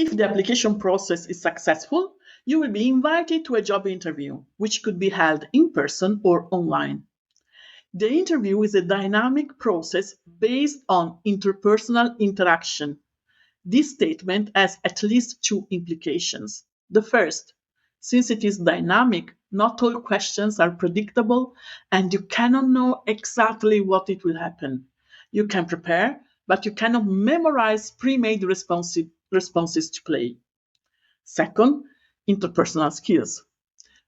If the application process is successful, you will be invited to a job interview, which could be held in person or online. The interview is a dynamic process based on interpersonal interaction. This statement has at least two implications. The first, since it is dynamic, not all questions are predictable and you cannot know exactly what it will happen. You can prepare, but you cannot memorize pre-made responses to play. Second, interpersonal skills.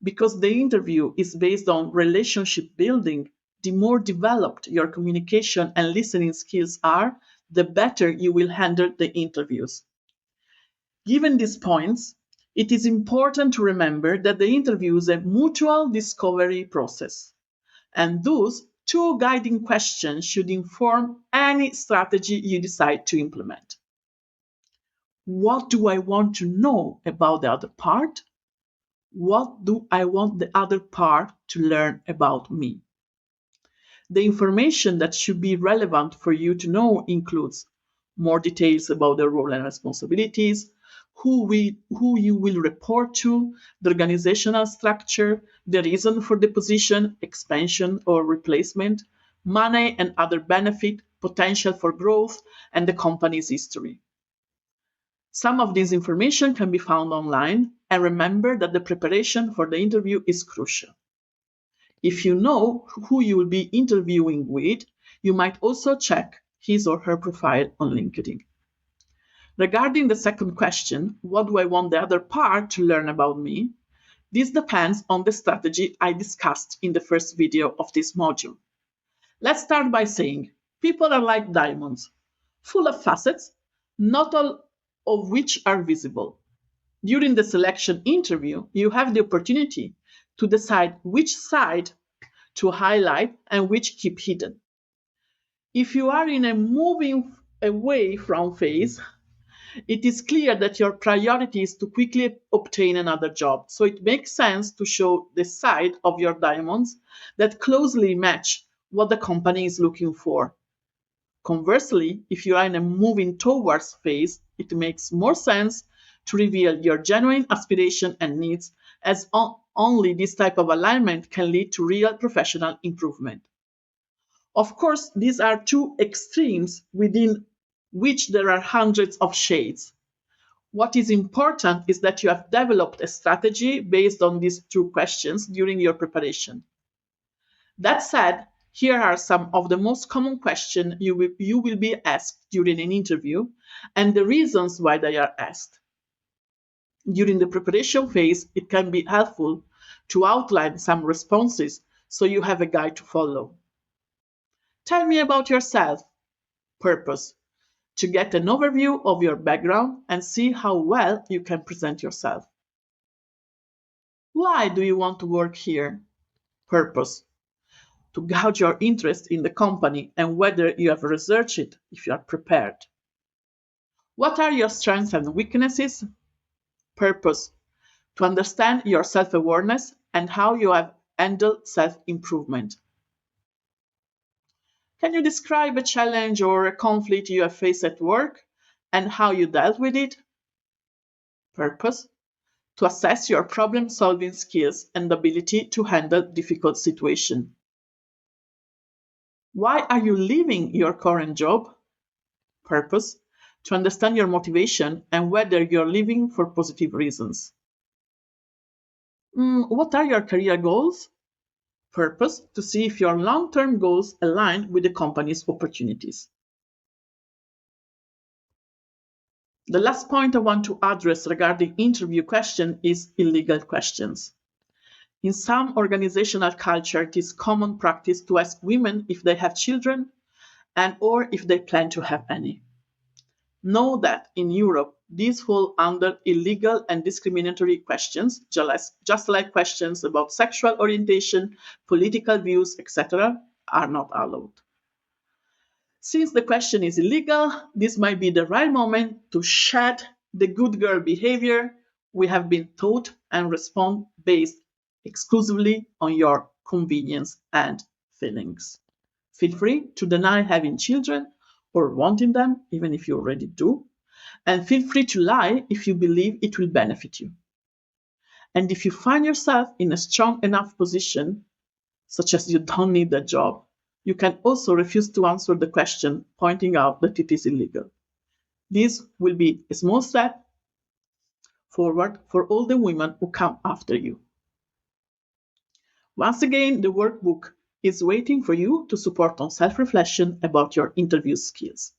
Because the interview is based on relationship building, the more developed your communication and listening skills are, the better you will handle the interviews. Given these points, it is important to remember that the interview is a mutual discovery process, and those two guiding questions should inform any strategy you decide to implement. What do I want to know about the other part? What do I want the other part to learn about me? The information that should be relevant for you to know includes more details about the role and responsibilities, who you will report to, the organizational structure, the reason for the position, expansion or replacement, money and other benefit, potential for growth, and the company's history. Some of this information can be found online, and remember that the preparation for the interview is crucial. If you know who you will be interviewing with, you might also check his or her profile on LinkedIn. Regarding the second question, what do I want the other part to learn about me? This depends on the strategy I discussed in the first video of this module. Let's start by saying, people are like diamonds, full of facets, not all of which are visible. During the selection interview, you have the opportunity to decide which side to highlight and which keep hidden. If you are in a moving away from phase, it is clear that your priority is to quickly obtain another job. So it makes sense to show the side of your diamonds that closely match what the company is looking for. Conversely, if you are in a moving towards phase, it makes more sense to reveal your genuine aspiration and needs, as only this type of alignment can lead to real professional improvement. Of course, these are two extremes within which there are hundreds of shades. What is important is that you have developed a strategy based on these two questions during your preparation. That said, here are some of the most common questions you will be asked during an interview and the reasons why they are asked. During the preparation phase, it can be helpful to outline some responses so you have a guide to follow. Tell me about yourself. Purpose: to get an overview of your background and see how well you can present yourself. Why do you want to work here? Purpose: to gauge your interest in the company and whether you have researched it if you are prepared. What are your strengths and weaknesses? Purpose: to understand your self-awareness and how you have handled self-improvement. Can you describe a challenge or a conflict you have faced at work and how you dealt with it? Purpose: to assess your problem-solving skills and ability to handle difficult situations. Why are you leaving your current job? Purpose: to understand your motivation and whether you're leaving for positive reasons. What are your career goals? Purpose: to see if your long-term goals align with the company's opportunities. The last point I want to address regarding interview questions is illegal questions. In some organizational culture, it is common practice to ask women if they have children and or if they plan to have any. Know that in Europe, these fall under illegal and discriminatory questions, just like questions about sexual orientation, political views, etc., are not allowed. Since the question is illegal, this might be the right moment to shed the good girl behavior we have been taught and respond based exclusively on your convenience and feelings. Feel free to deny having children or wanting them, even if you already do. And feel free to lie if you believe it will benefit you. And if you find yourself in a strong enough position, such as you don't need that job, you can also refuse to answer the question, pointing out that it is illegal. This will be a small step forward for all the women who come after you. Once again, the workbook is waiting for you to support on self-reflection about your interview skills.